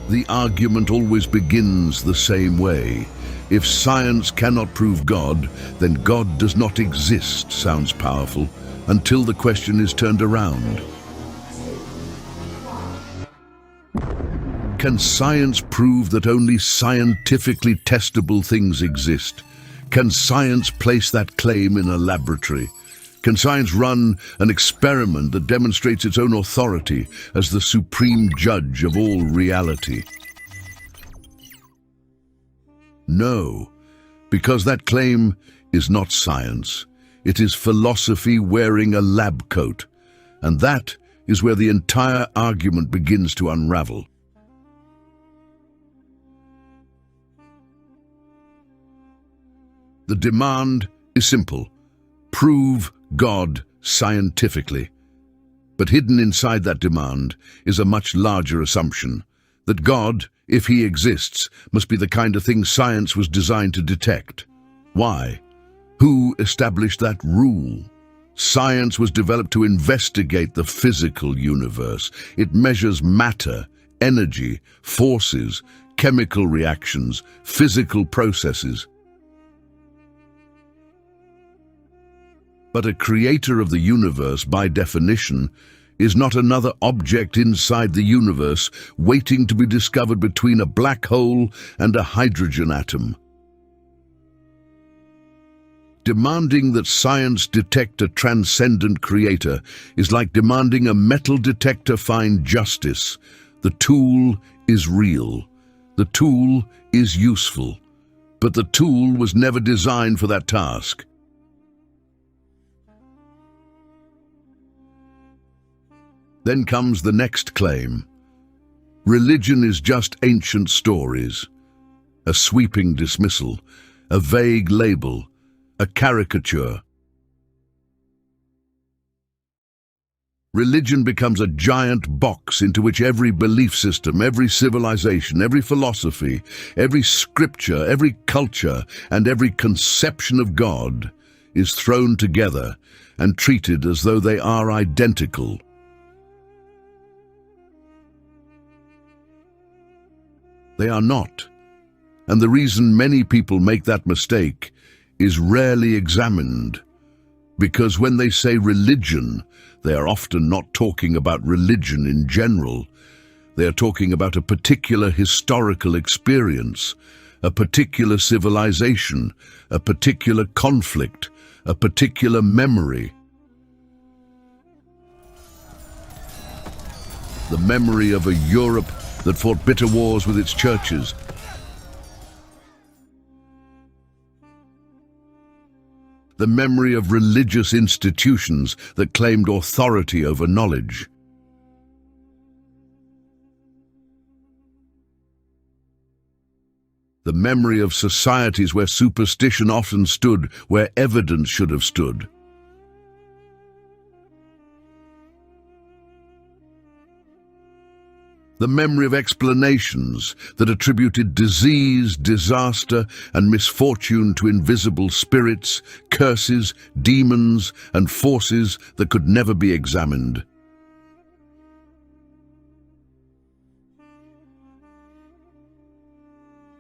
The argument always begins the same way. If science cannot prove God, then God does not exist sounds powerful, until the question is turned around. Can science prove that only scientifically testable things exist? Can science place that claim in a laboratory? Can science run an experiment that demonstrates its own authority as the supreme judge of all reality? No, because that claim is not science. It is philosophy wearing a lab coat, and that is where the entire argument begins to unravel. The demand is simple: prove God scientifically. But hidden inside that demand is a much larger assumption, that God, if he exists, must be the kind of thing science was designed to detect. Why? Who established that rule? Science was developed to investigate the physical universe. It measures matter, energy, forces, chemical reactions, physical processes. But a creator of the universe, by definition, is not another object inside the universe waiting to be discovered between a black hole and a hydrogen atom. Demanding that science detect a transcendent creator is like demanding a metal detector find justice. The tool is real. The tool is useful. But the tool was never designed for that task. Then comes the next claim. Religion is just ancient stories. A sweeping dismissal, a vague label, a caricature. Religion becomes a giant box into which every belief system, every civilization, every philosophy, every scripture, every culture, and every conception of God is thrown together and treated as though they are identical. They are not, and the reason many people make that mistake is rarely examined, because when they say religion, they are often not talking about religion in general. They are talking about a particular historical experience, a particular civilization, a particular conflict, a particular memory. The memory of a Europe that fought bitter wars with its churches. The memory of religious institutions that claimed authority over knowledge. The memory of societies where superstition often stood where evidence should have stood. The memory of explanations that attributed disease, disaster, and misfortune to invisible spirits, curses, demons, and forces that could never be examined.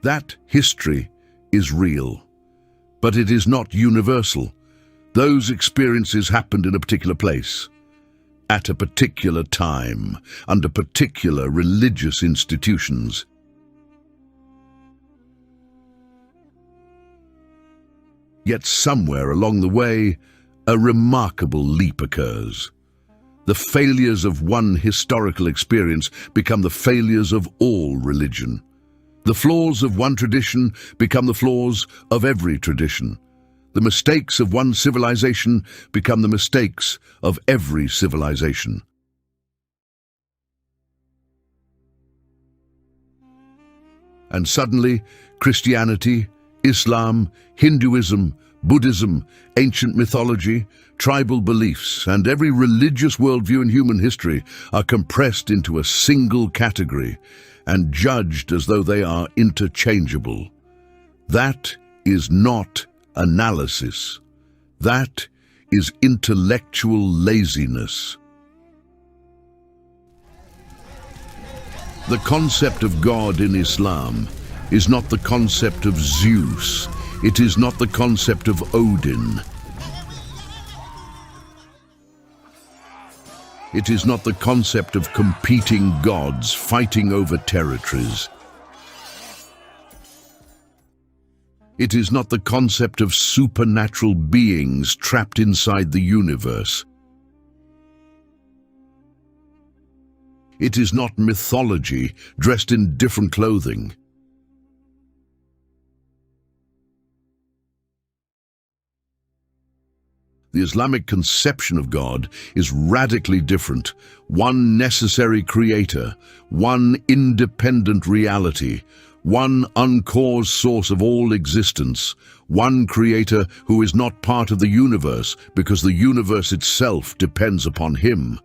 That history is real, but it is not universal. Those experiences happened in a particular place, at a particular time, under particular religious institutions. Yet somewhere along the way, a remarkable leap occurs. The failures of one historical experience become the failures of all religion. The flaws of one tradition become the flaws of every tradition. The mistakes of one civilization become the mistakes of every civilization. And suddenly, Christianity, Islam, Hinduism, Buddhism, ancient mythology, tribal beliefs, and every religious worldview in human history are compressed into a single category and judged as though they are interchangeable. That is not analysis. That is intellectual laziness. The concept of God in Islam is not the concept of Zeus. It is not the concept of Odin. It is not the concept of competing gods fighting over territories. It is not the concept of supernatural beings trapped inside the universe. It is not mythology dressed in different clothing. The Islamic conception of God is radically different. One necessary creator, one independent reality, one uncaused source of all existence, one creator who is not part of the universe because the universe itself depends upon him.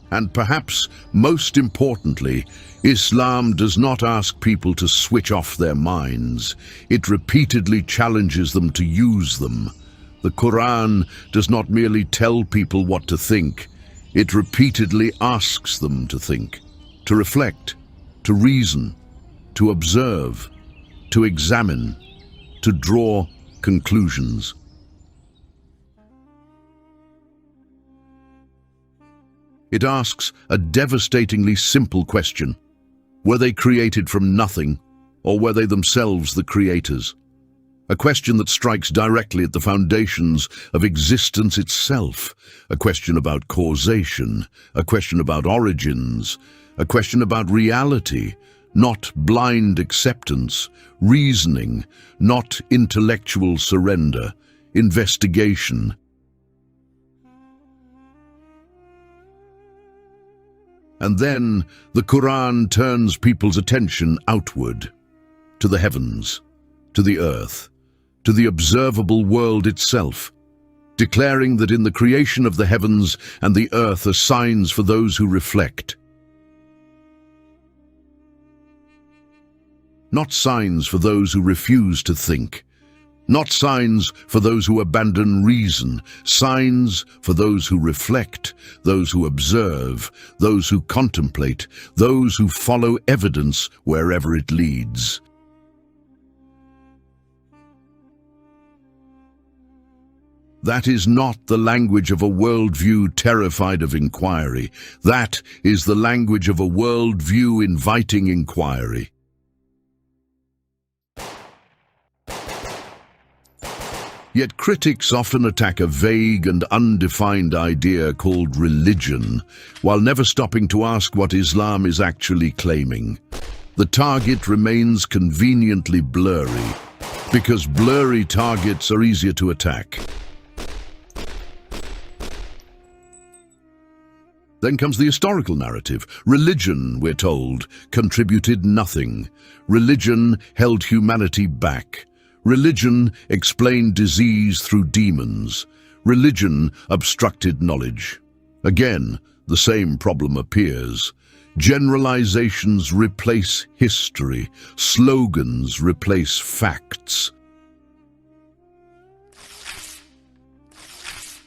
And perhaps most importantly, Islam does not ask people to switch off their minds. It repeatedly challenges them to use them. The Quran does not merely tell people what to think. It repeatedly asks them to think, to reflect, to reason, to observe, to examine, to draw conclusions. It asks a devastatingly simple question. Were they created from nothing, or were they themselves the creators? A question that strikes directly at the foundations of existence itself. A question about causation, a question about origins, a question about reality, not blind acceptance, reasoning, not intellectual surrender, investigation. And then the Quran turns people's attention outward, to the heavens, to the earth, to the observable world itself, declaring that in the creation of the heavens and the earth are signs for those who reflect. Not signs for those who refuse to think. Not signs for those who abandon reason, signs for those who reflect, those who observe, those who contemplate, those who follow evidence wherever it leads. That is not the language of a worldview terrified of inquiry. That is the language of a worldview inviting inquiry. Yet critics often attack a vague and undefined idea called religion, while never stopping to ask what Islam is actually claiming. The target remains conveniently blurry, because blurry targets are easier to attack. Then comes the historical narrative. Religion, we're told, contributed nothing. Religion held humanity back. Religion explained disease through demons. Religion obstructed knowledge. Again, the same problem appears. Generalizations replace history. Slogans replace facts.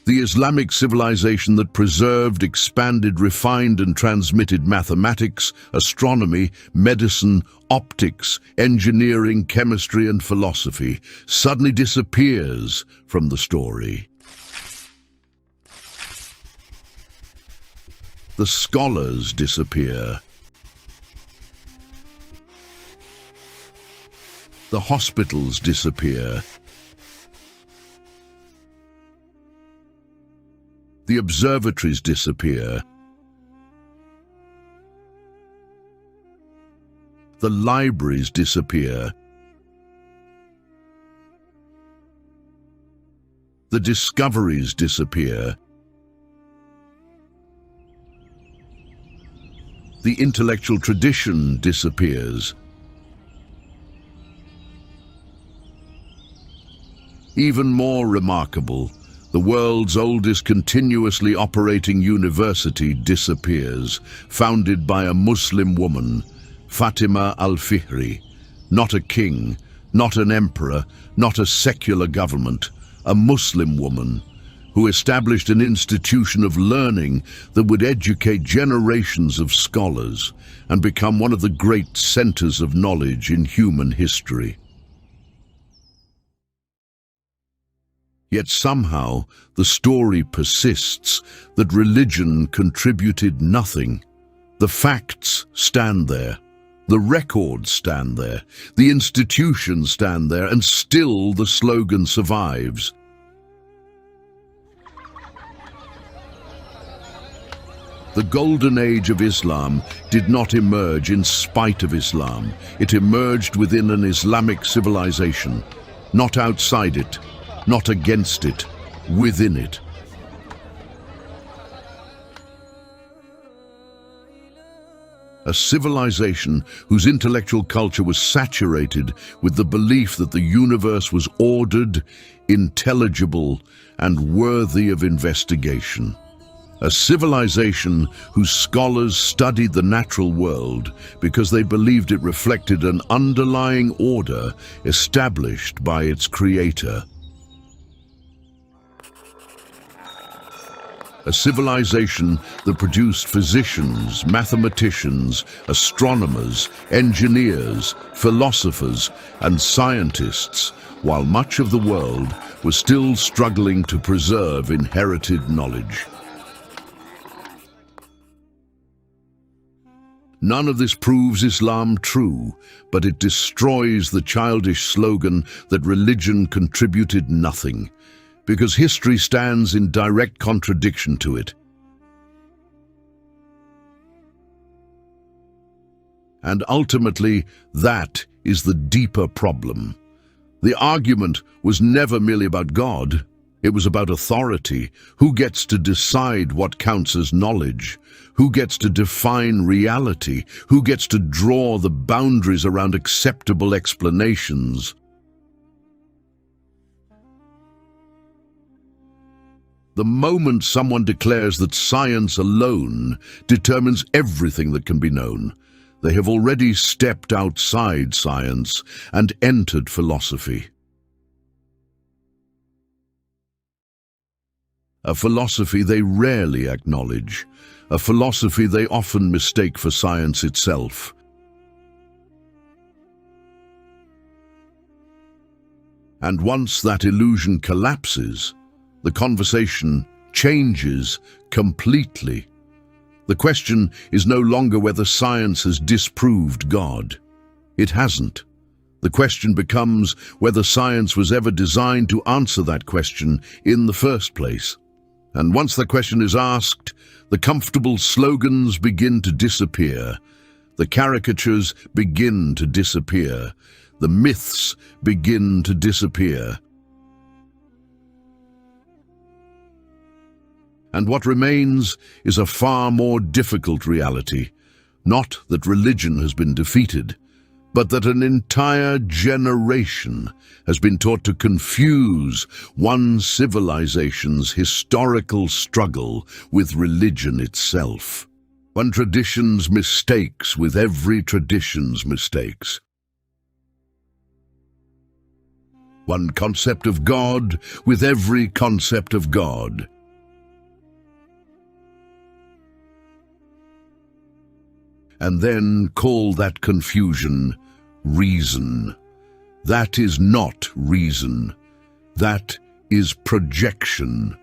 The Islamic civilization that preserved, expanded, refined, and transmitted mathematics, astronomy, medicine, optics, engineering, chemistry, and philosophy suddenly disappears from the story. The scholars disappear. The hospitals disappear. The observatories disappear. The libraries disappear. The discoveries disappear. The intellectual tradition disappears. Even more remarkable, the world's oldest continuously operating university disappears, founded by a Muslim woman, Fatima al-Fihri. Not a king, not an emperor, not a secular government, a Muslim woman, who established an institution of learning that would educate generations of scholars and become one of the great centers of knowledge in human history. Yet somehow the story persists that religion contributed nothing. The facts stand there, the records stand there, the institutions stand there, and still the slogan survives. The golden age of Islam did not emerge in spite of Islam. It emerged within an Islamic civilization, not outside it, not against it, within it. A civilization whose intellectual culture was saturated with the belief that the universe was ordered, intelligible, and worthy of investigation. A civilization whose scholars studied the natural world because they believed it reflected an underlying order established by its creator. A civilization that produced physicians, mathematicians, astronomers, engineers, philosophers, and scientists, while much of the world was still struggling to preserve inherited knowledge. None of this proves Islam true, but it destroys the childish slogan that religion contributed nothing, because history stands in direct contradiction to it. And ultimately, that is the deeper problem. The argument was never merely about God. It was about authority. Who gets to decide what counts as knowledge? Who gets to define reality? Who gets to draw the boundaries around acceptable explanations? The moment someone declares that science alone determines everything that can be known, they have already stepped outside science and entered philosophy. A philosophy they rarely acknowledge, a philosophy they often mistake for science itself. And once that illusion collapses, the conversation changes completely. The question is no longer whether science has disproved God. It hasn't. The question becomes whether science was ever designed to answer that question in the first place. And once the question is asked, the comfortable slogans begin to disappear. The caricatures begin to disappear. The myths begin to disappear. And what remains is a far more difficult reality. Not that religion has been defeated, but that an entire generation has been taught to confuse one civilization's historical struggle with religion itself. One tradition's mistakes with every tradition's mistakes. One concept of God with every concept of God. And then call that confusion reason. That is not reason. That is projection.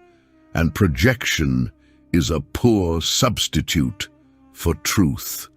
And projection is a poor substitute for truth.